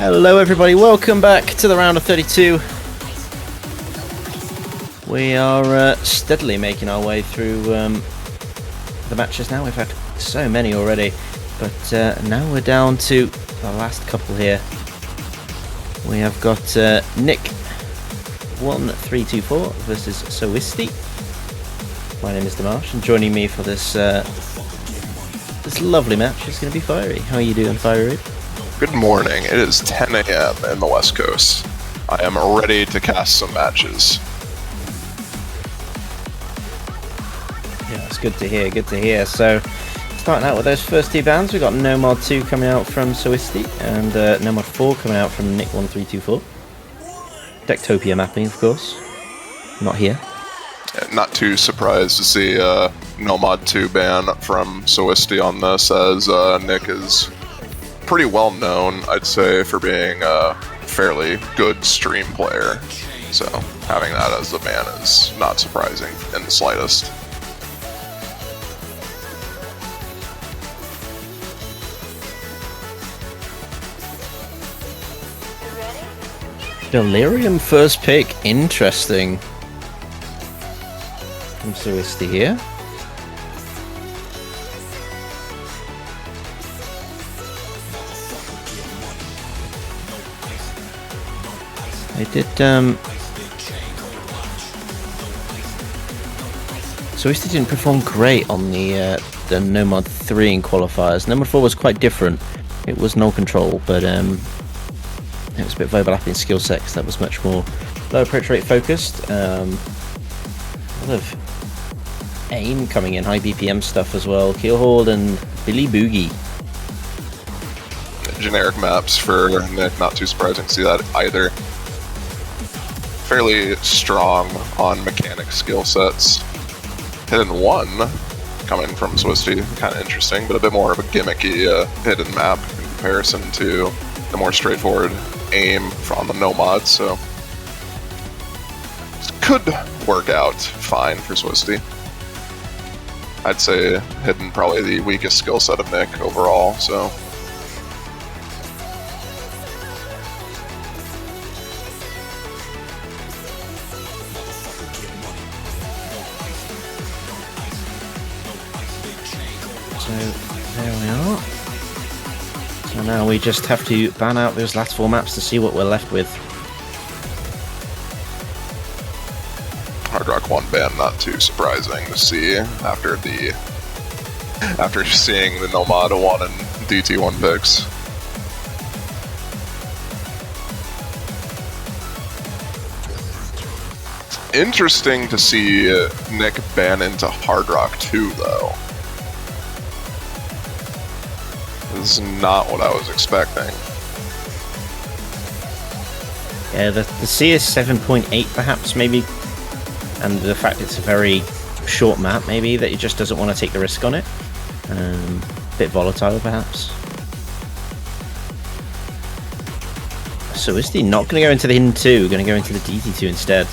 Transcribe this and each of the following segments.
Hello everybody, welcome back to the round of 32. We are steadily making our way through the matches now. We've had so many already, but now we're down to the last couple here. We have got nick1324 versus Sowisty. My name is Dimash, and joining me for this this lovely match is going to be Fiery. How are you doing, Fiery? Good morning. It is 10 a.m. in the West Coast. I am ready to cast some matches. Yeah, it's good to hear, good to hear. So, starting out with those first two bands, we've got Nomad 2 coming out from Sowisty, and Nomad 4 coming out from nick1324. Dectopia mapping, of course. Not here. Not too surprised to see Nomad 2 ban from Sowisty on this, as Nick is pretty well known, I'd say, for being a fairly good stream player. So having that as the ban is not surprising in the slightest. Delirium first pick, interesting. From Sowisty here. They did, Sowisty didn't perform great on the Nomad 3 in qualifiers. Nomad 4 was quite different. It was no control, but it was a bit of overlapping skill set, because that was much more low approach rate focused. A lot of aim coming in, high BPM stuff as well. Keelhold and Billy Boogie. Generic maps for Nick, not too surprising to see that either. Fairly strong on mechanic skill sets. Hidden 1 coming from Sowisty, kind of interesting, but a bit more of a gimmicky hidden map in comparison to the more straightforward aim from the Nomad, so this could work out fine for Sowisty. I'd say Hidden probably the weakest skill set of Nick overall, so there we are. So now we just have to ban out those last 4 maps to see what we're left with. Hard Rock 1 ban, not too surprising to see after seeing the Nomad 1 and DT 1 picks. Interesting to see Nick ban into Hard Rock 2 though. This is not what I was expecting. Yeah, the C is 7.8 perhaps, maybe, and the fact it's a very short map, maybe, that he just doesn't want to take the risk on it. Bit volatile perhaps. Sowisty not going to go into the Hidden 2, going to go into the DT2 instead.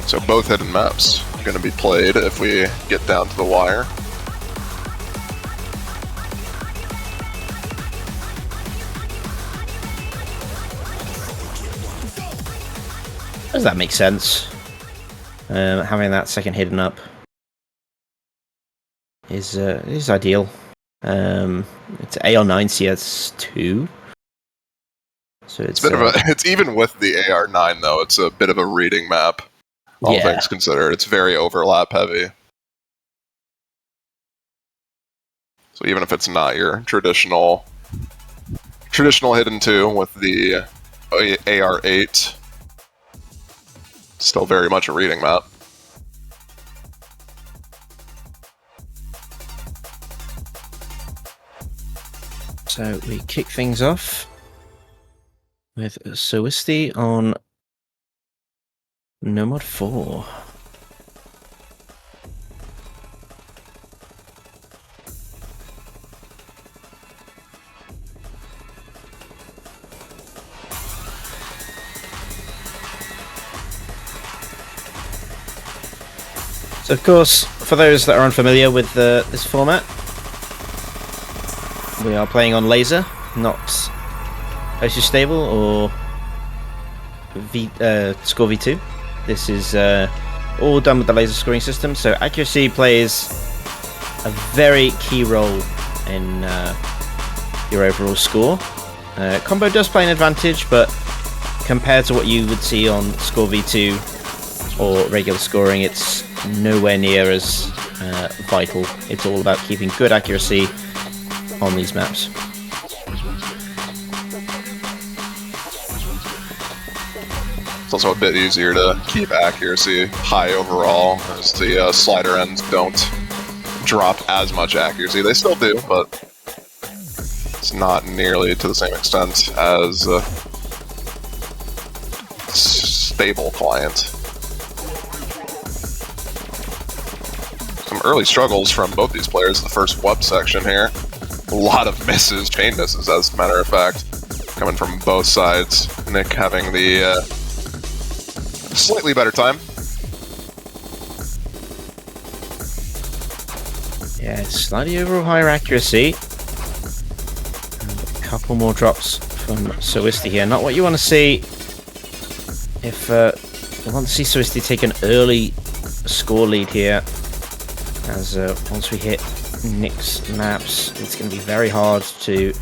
So both hidden maps going to be played if we get down to the wire. Does that make sense? Having that second hidden up is ideal. It's AR9 CS2, so it's a bit of a. It's even with the AR9 though. It's a bit of a reading map. All things considered, it's very overlap heavy. So even if it's not your traditional Hidden 2 with the AR8, still very much a reading map. So we kick things off with Sowisty on Nomad 4. So of course, for those that are unfamiliar with this format, We are playing on Lazer, not Osu Stable or Score V2. This is all done with the Lazer scoring system, so accuracy plays a very key role in your overall score. Combo does play an advantage, but compared to what you would see on Score V2 or regular scoring, it's nowhere near as vital. It's all about keeping good accuracy on these maps. It's also a bit easier to keep accuracy high overall, as the slider ends don't drop as much accuracy. They still do, but it's not nearly to the same extent as a stable client. Some early struggles from both these players in the first web section here. A lot of misses, chain misses as a matter of fact, coming from both sides. Nick having the slightly better time. Yeah, slightly overall higher accuracy. And a couple more drops from Sowisty here. Not what you want to see. If you want to see Sowisty take an early score lead here, as once we hit Nick's maps, it's going to be very hard to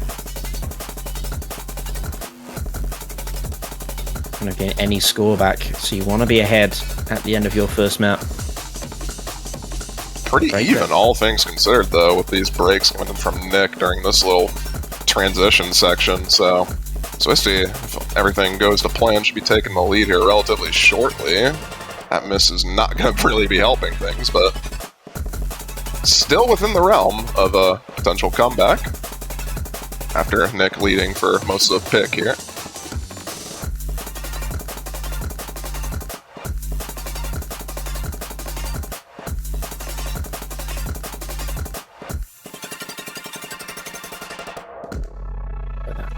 kind of get any score back. So you want to be ahead at the end of your first map. Pretty even, all things considered, though, with these breaks coming from Nick during this little transition section. So Sowisty, if everything goes to plan, should be taking the lead here relatively shortly. That miss is not going to really be helping things, but still within the realm of a potential comeback after Nick leading for most of the pick here.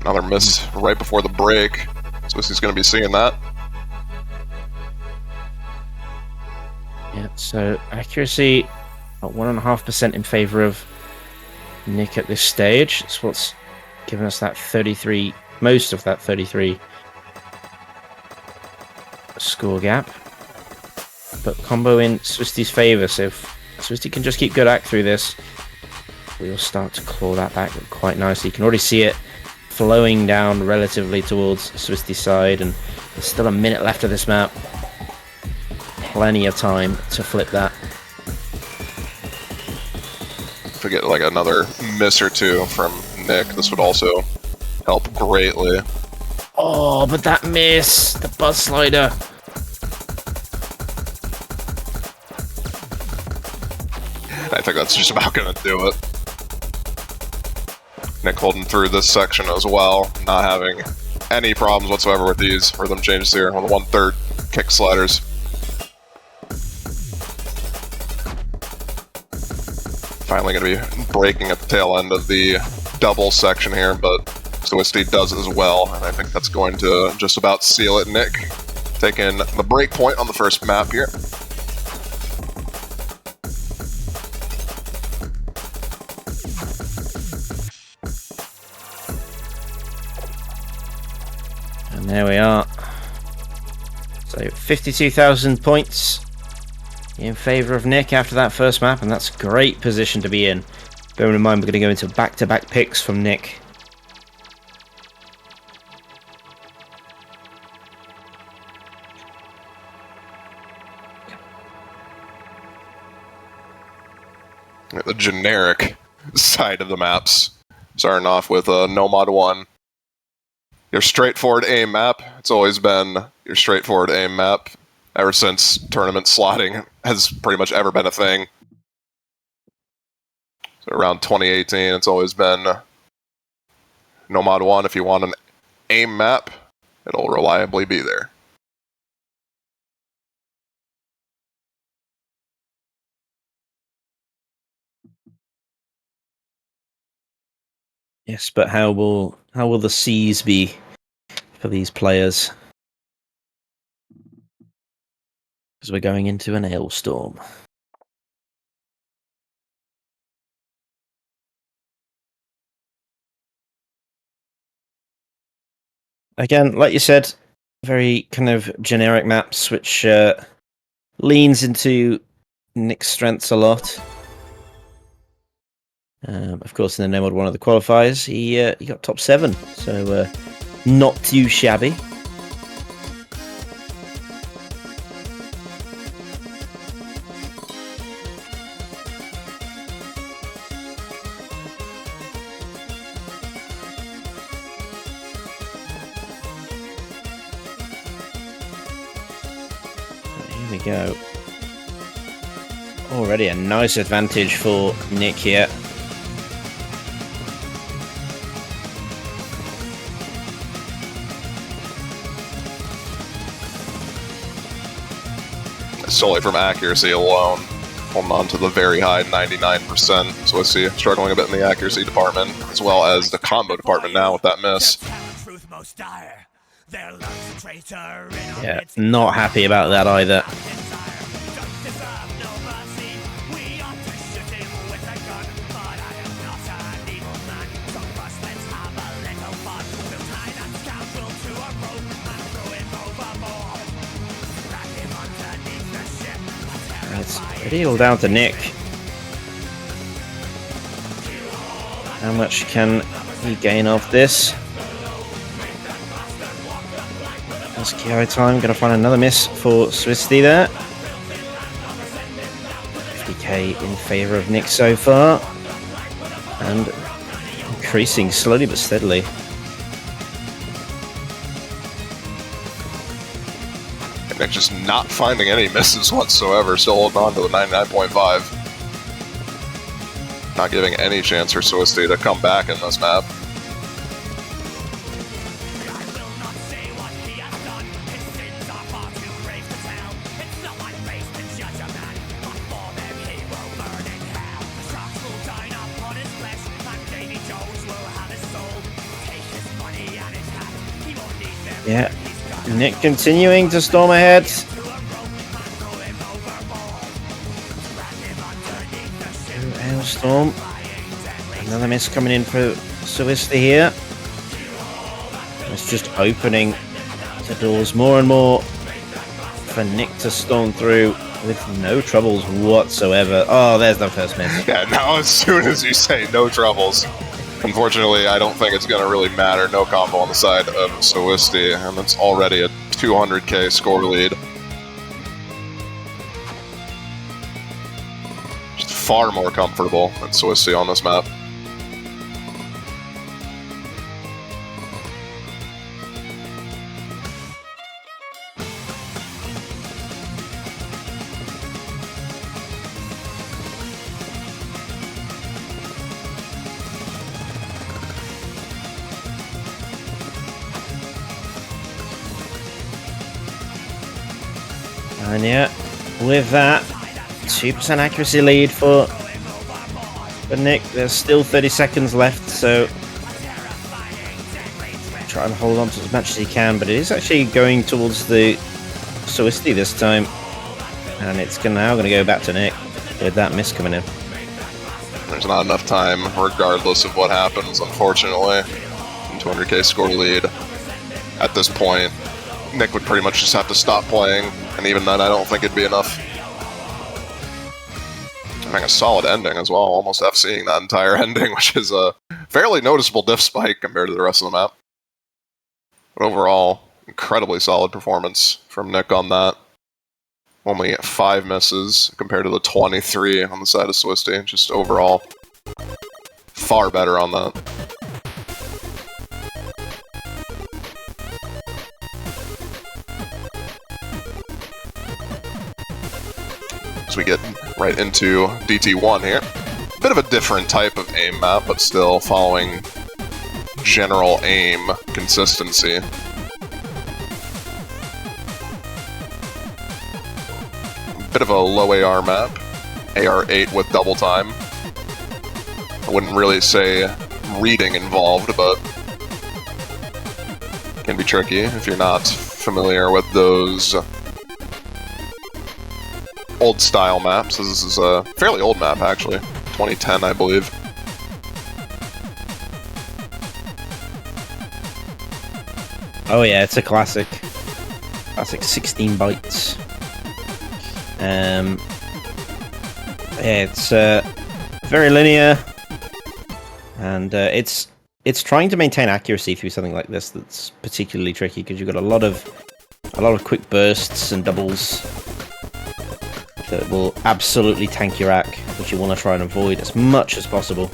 Another miss right before the break. Sowisty's going to be seeing that. Yeah, so accuracy at 1.5% in favor of Nick at this stage. That's what's given us that 33, most of that 33 score gap. But combo in Sowisty's favor, so if Sowisty can just keep good act through this, we'll start to claw that back quite nicely. You can already see it flowing down relatively towards Sowisty's side, and there's still a minute left of this map. Plenty of time to flip that. If we get like another miss or two from Nick, this would also help greatly. Oh, but that miss! The buzz slider! I think that's just about going to do it. Nick holding through this section as well, not having any problems whatsoever with these rhythm changes here on the 1/3 kick sliders. Finally going to be breaking at the tail end of the double section here, but Sowisty does as well, and I think that's going to just about seal it. Nick taking the break point on the first map here. And there we are. So 52,000 points in favour of Nick after that first map, and that's a great position to be in. Bearing in mind we're going to go into back-to-back picks from Nick. The generic side of the maps. Starting off with Nomad 1. Your straightforward aim map. It's always been your straightforward aim map ever since tournament slotting has pretty much ever been a thing. So around 2018, it's always been Nomad 1. If you want an aim map, it'll reliably be there. Yes, but how will the seas be for these players? Because we're going into an hailstorm. Again, like you said, very kind of generic maps, which leans into Nick's strengths a lot. Of course, in the No Mod 1 of the qualifiers, he got top 7, so not too shabby. Here we go. Already a nice advantage for Nick here. Solely from accuracy alone, holding on to the very high 99%. Sowisty struggling a bit in the accuracy department, as well as the combo department now with that miss. Yeah, not happy about that either. It's pretty all down to Nick. How much can he gain off this? That's KO time. Gonna find another miss for Sowisty there. 50k in favour of Nick so far. And increasing slowly but steadily. Nick just not finding any misses whatsoever, still holding on to the 99.5. Not giving any chance for Sowisty to come back in this map. Yeah, Nick continuing to storm ahead. Hailstorm. Another miss coming in for Sowisty here. It's just opening the doors more and more for Nick to storm through with no troubles whatsoever. Oh, there's the first miss. Yeah, now as soon as you say no troubles, unfortunately, I don't think it's going to really matter. No combo on the side of Sowisty, and it's already a 200k score lead. Just far more comfortable than Sowisty on this map. And yeah, with that, 2% accuracy lead for Nick. There's still 30 seconds left, so try and hold on to as much as he can, but it is actually going towards the Sowisty this time. And it's now going to go back to Nick with that miss coming in. There's not enough time, regardless of what happens, unfortunately. 200k score lead. At this point, Nick would pretty much just have to stop playing, and even then I don't think it'd be enough. Having a solid ending as well, almost FCing that entire ending, which is a fairly noticeable diff spike compared to the rest of the map. But overall, incredibly solid performance from Nick on that. Only 5 misses compared to the 23 on the side of Sowisty. Just overall, far better on that. As we get right into DT1 here. Bit of a different type of aim map, but still following general aim consistency. Bit of a low AR map. AR8 with double time. I wouldn't really say reading involved, but can be tricky if you're not familiar with those old style maps. This is a fairly old map actually, 2010 I believe. Oh yeah, it's a classic. Classic 16 bytes. Yeah, it's very linear, and it's trying to maintain accuracy through something like this that's particularly tricky because you've got a lot of quick bursts and doubles that will absolutely tank your rack, which you want to try and avoid as much as possible.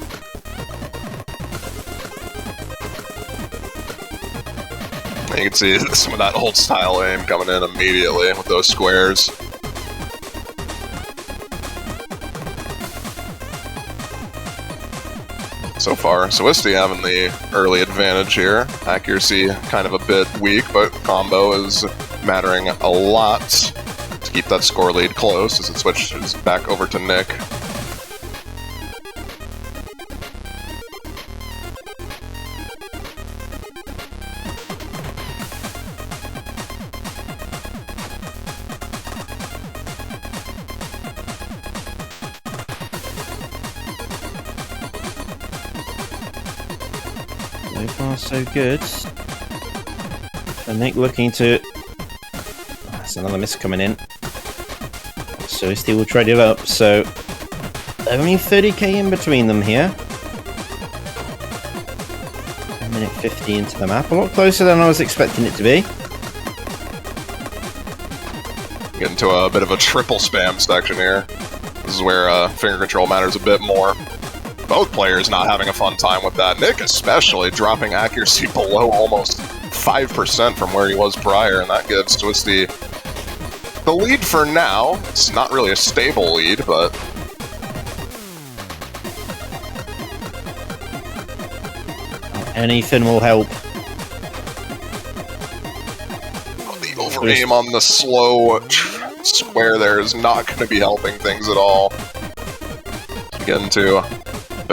You can see some of that old style aim coming in immediately with those squares. So far, Sowisty having the early advantage here. Accuracy kind of a bit weak, but combo is mattering a lot to keep that score lead close as it switches back over to Nick. So far, so good. So Nick looking to... That's another miss coming in. So Sowisty will trade it up, so... Only 30k in between them here. 1 minute 50 into the map. A lot closer than I was expecting it to be. Get into a bit of a triple spam section here. This is where finger control matters a bit more. Both players not having a fun time with that. Nick especially dropping accuracy below almost 5% from where he was prior, and that gives Sowisty the lead for now. It's not really a stable lead, but... Anything will help. The over-aim on the slow square there is not going to be helping things at all. Get into a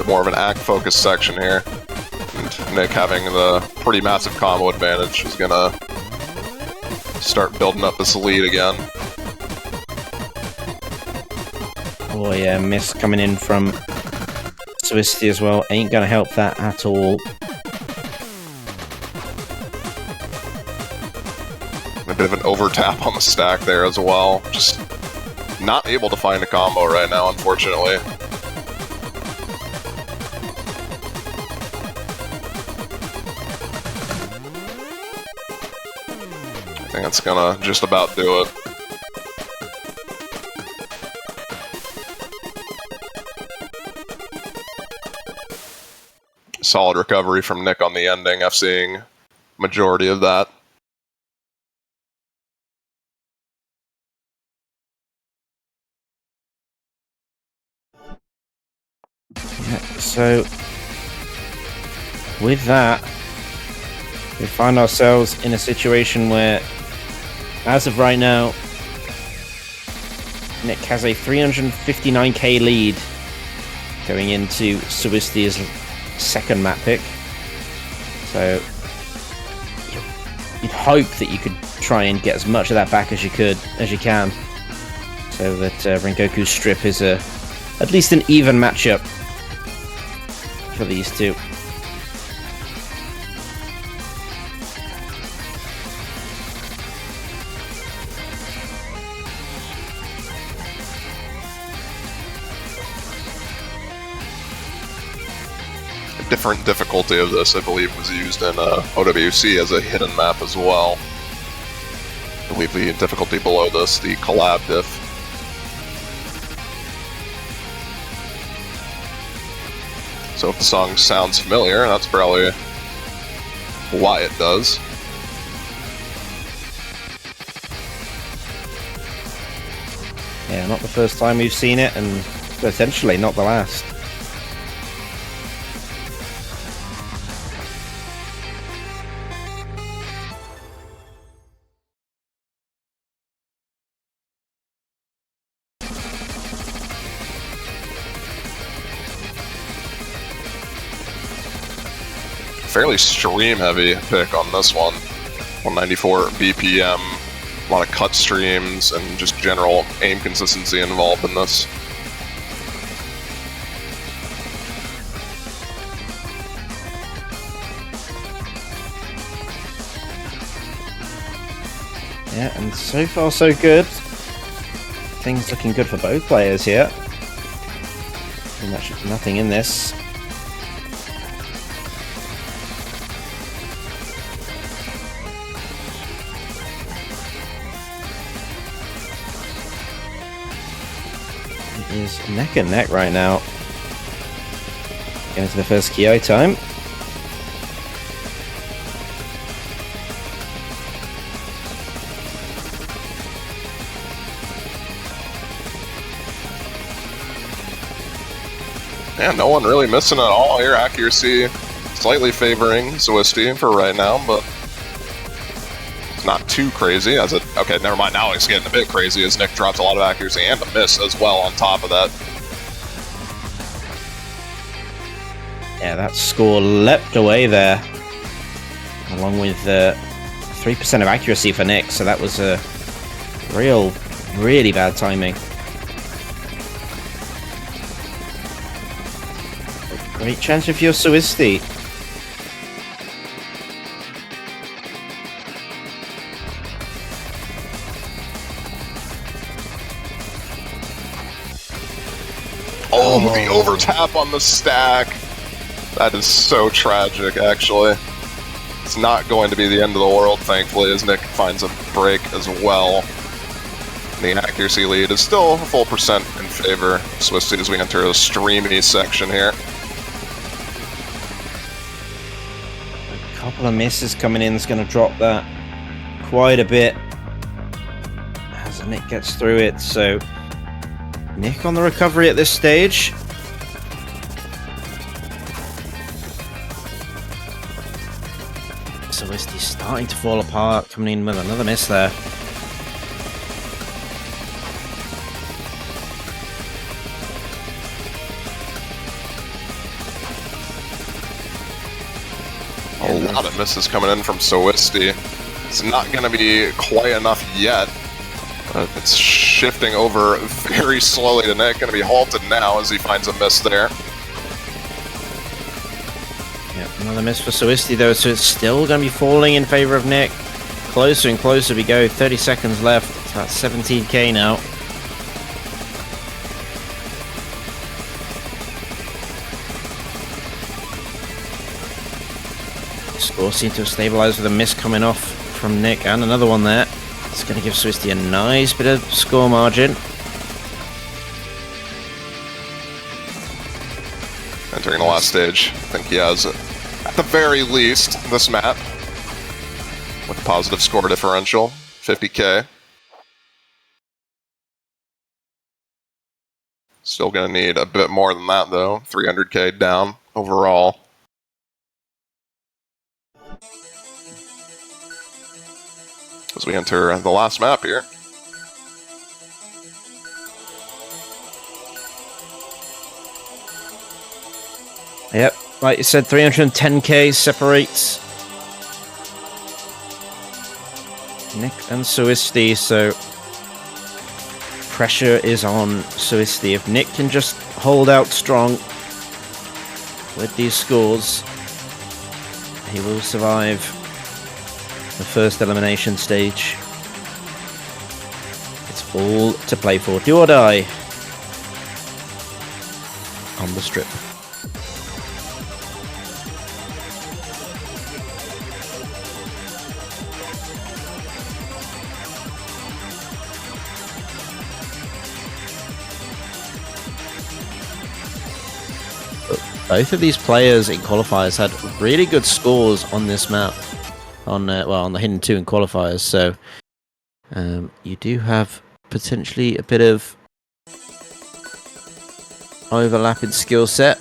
bit more of an act-focused section here. And Nick having the pretty massive combo advantage is going to start building up this lead again. Oh yeah, miss coming in from Sowisty as well. Ain't gonna help that at all. A bit of an over-tap on the stack there as well. Just not able to find a combo right now, unfortunately. I think that's gonna just about do it. Solid recovery from Nick on the ending, FCing majority of that. Yeah, so with that, we find ourselves in a situation where, as of right now, Nick has a 359k lead going into Sowisty's second map pick. So you'd hope that you could try and get as much of that back as you can, so that Rengoku's strip is at least an even matchup for these two. Different difficulty of this, I believe, was used in OWC as a hidden map as well. I believe the difficulty below this, the collab diff. So if the song sounds familiar, that's probably why it does. Yeah, not the first time we've seen it, and potentially not the last. Fairly stream heavy pick on this one. 194 BPM, a lot of cut streams, and just general aim consistency involved in this. Yeah, and so far so good. Things looking good for both players here. Pretty much nothing in this. It is neck and neck right now. Getting to the first Ki time. Yeah, no one really missing at all here. Accuracy slightly favoring Sowisty for right now, but it's not too crazy. As it okay, never mind. Now it's getting a bit crazy as Nick drops a lot of accuracy and a miss as well on top of that. Yeah, that score leapt away there, along with 3% of accuracy for Nick. So that was a really bad timing. Great chance if you're Sowisty. Oh, the over tap on the stack. That is so tragic, actually. It's not going to be the end of the world, thankfully, as Nick finds a break as well. The accuracy lead is still a full percent in favor of Sowisty as we enter a streamy section here. Couple of misses coming in is going to drop that quite a bit as Nick gets through it. So Nick on the recovery at this stage. Sowisty's starting to fall apart, coming in with another miss there. A lot of misses coming in from Sowisty. It's not going to be quite enough yet. It's shifting over very slowly to Nick. Going to be halted now as he finds a miss there. Yep, another miss for Sowisty though, so it's still going to be falling in favor of Nick. Closer and closer we go. 30 seconds left. It's about 17k now. Score seems to have stabilized with a miss coming off from Nick and another one there. It's going to give Sowisty a nice bit of score margin. Entering the last stage, I think he has, at the very least, this map with a positive score differential, 50k. Still going to need a bit more than that, though. 300k down overall. As we enter the last map here. Yep, like you said, 310k separates Nick and Sowisty, so pressure is on Sowisty. If Nick can just hold out strong with these scores, he will survive the first elimination stage. It's all to play for. Do or die on the strip. Both of these players in qualifiers had really good scores on this map, on the hidden 2 in qualifiers. So you do have potentially a bit of overlap in skill set.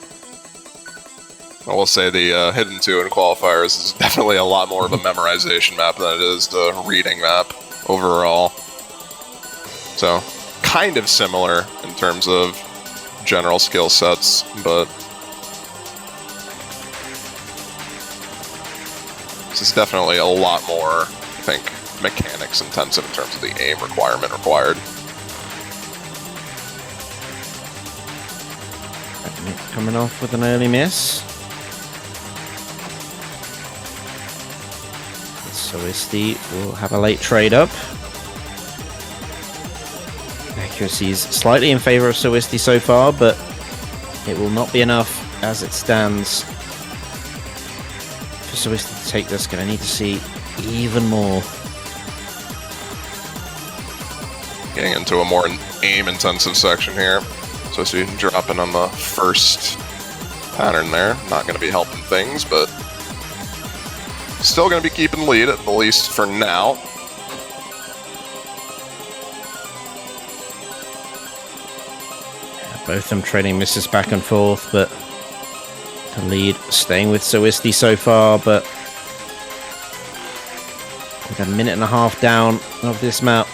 I will say the hidden 2 in qualifiers is definitely a lot more of a memorization map than it is the reading map overall. So kind of similar in terms of general skill sets, but this is definitely a lot more, I think, mechanics intensive in terms of the aim requirement required. Coming off with an early miss. Sowisty will have a late trade up. accuracy is slightly in favor of Sowisty so far, but it will not be enough as it stands. For Sowisty to take this, going to need to see even more. Getting into a more aim-intensive section here. Sowisty dropping on the first pattern there. Not going to be helping things, but still going to be keeping lead, at the least for now. Both of them trading misses back and forth, but the lead staying with Sowisty so far, but we've got a minute and a half down of this map.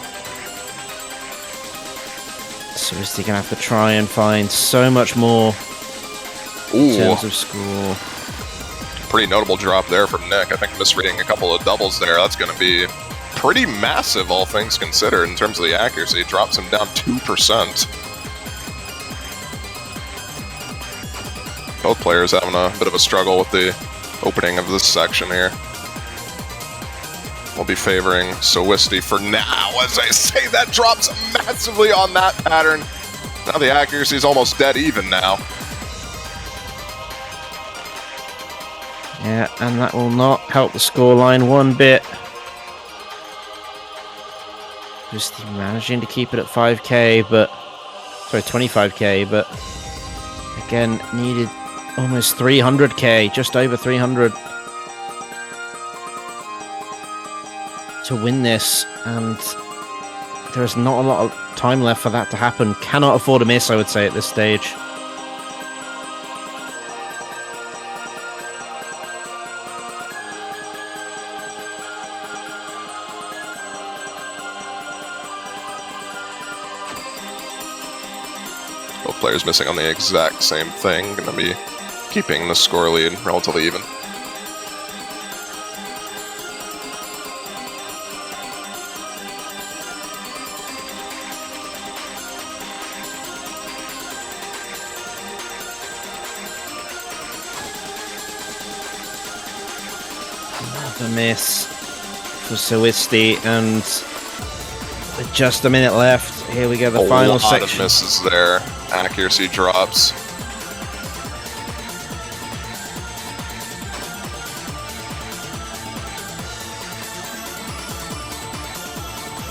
Sowisty gonna have to try and find so much more in terms of score. Pretty notable drop there from Nick. I think misreading a couple of doubles there. That's going to be pretty massive, all things considered, in terms of the accuracy. It drops him down 2%. Both players having a bit of a struggle with the opening of this section here. We'll be favoring Sowisty for now. As I say, that drops massively on that pattern. Now the accuracy is almost dead even now. Yeah, and that will not help the scoreline one bit. Just managing to keep it at 5k, but sorry, 25k, but again, needed almost 300k, just over 300 to win this, and there's not a lot of time left for that to happen. Cannot afford a miss, I would say, at this stage. Both players missing on the exact same thing. Going to be keeping the score lead relatively even. Another miss for Sowisty, and with just a minute left, here we go, the final section. A lot of misses there. Accuracy drops.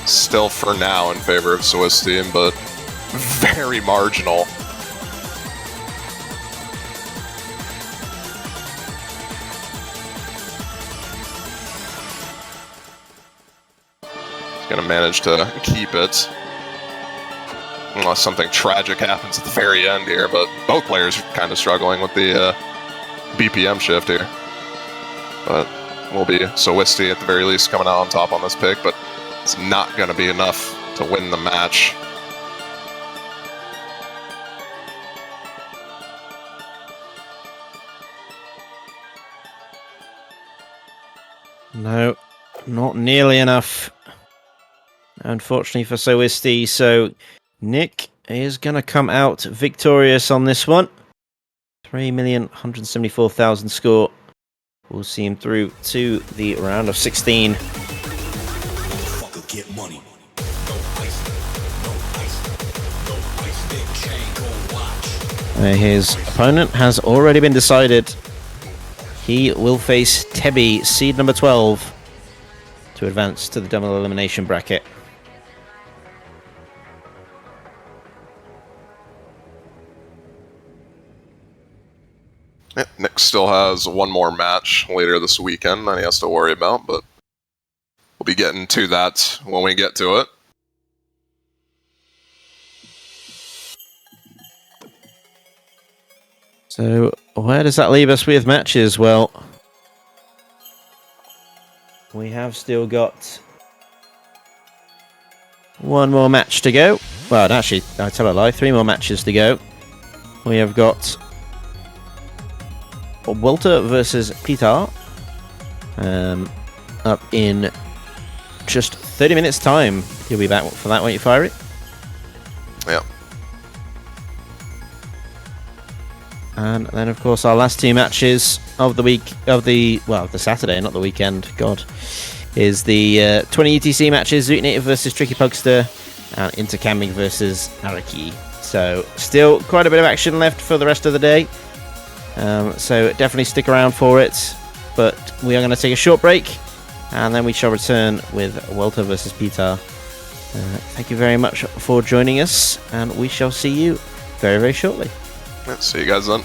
Still for now in favor of Sowisty, but very marginal. He's gonna manage to keep it. Unless something tragic happens at the very end here, but both players are kind of struggling with the BPM shift here. But will be Sowisty at the very least coming out on top on this pick, but it's not going to be enough to win the match. No, not nearly enough, unfortunately for Sowisty, so Nick is going to come out victorious on this one. 3,174,000 score. We'll see him through to the round of 16. His opponent has already been decided. He will face Tebby, seed number 12, to advance to the double elimination bracket. Yeah, Nick still has one more match later this weekend that he has to worry about, but we'll be getting to that when we get to it. So, where does that leave us with matches? Well, we have still got one more match to go. Well, actually, I tell a lie, 3 more matches to go. We have got Walter versus Peter up in just 30 minutes time. You'll be back for that, won't you, Fiery? Yeah. And then, of course, our last 2 matches of the week, the Saturday, not the weekend, God, is the 20 ETC matches, Zoot Native versus Tricky Pugster, and Intercamming versus Araki. So still quite a bit of action left for the rest of the day. So definitely stick around for it. But we are going to take a short break, and then we shall return with Welter versus Peter. Thank you very much for joining us, and we shall see you very, very shortly. See you guys then.